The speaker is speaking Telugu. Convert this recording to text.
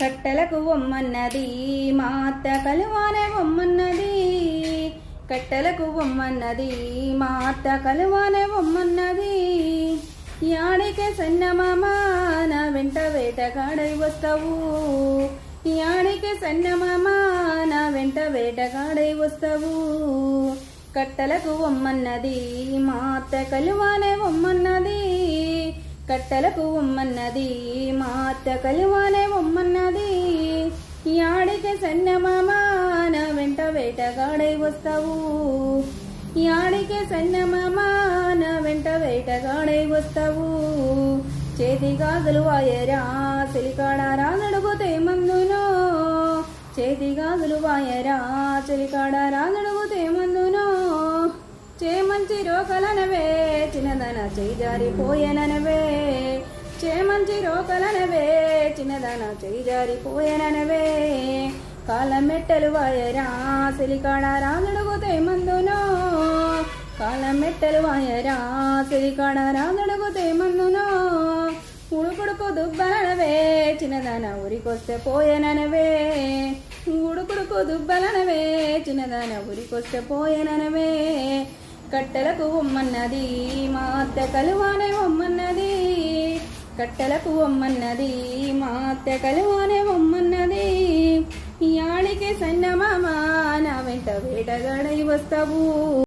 కట్టెలకు బొమ్మన్నది మా అత్త కలువానే బొమ్మన్నది. కట్టెలకు బొమ్మన్నది మా అత్త కలువానే బొమ్మన్నది. యాడికే సన్నమామ నా వెంట వేటగాడై వస్తావు. యాడికే సన్నమామ నా వెంట వేటగాడై వస్తావు. కట్టెలకు బొమ్మన్నది మా అత్త కలువానే బొమ్మన్నది. కట్టెలకు బొమ్మన్నది మా అత్త కలువానే బొమ్మన్నది. యాడికే సన్నమామ నా వెంట వేటగాడై వస్తావు. యాడికే సన్నమామ నా వెంట వేటగాడై వస్తావు. చేతి గాజులు వాయరా చెలికాడ రానడుగుతే మందునో. చేతి గాజులు వాయరా చెలికాడ రానడుగుతే మందునో. చేమంచి రోకలనవే చిన్నదన చేయి జారిపోయేననవే. చేమంచి రోకలనవే చిన్నదన చేయి జారిపోయేననవే. కాళ్ళ మెట్టలు వాయరా చెలికాడ రానడుగుతే మందునో. కాళ్ళ మెట్టలు వాయరా చెలికాడ రానడుగుతే మందునో. ఉడుకుడుకు దుబ్బలనవే చిన్నదన ఊరికొస్తే పోయేననవే. ఉడుకుడుకు దుబ్బలనవే చిన్నదన ఊరికొస్తే పోయేననవే. కట్టెలకు బొమ్మన్నది మా అత్త కలువానే బొమ్మన్నది. కట్టెలకు బొమ్మన్నది మా అత్త కలువానే బొమ్మన్నది. యాడికే సన్నమామ నా వెంట వేటగాడై వస్తావు.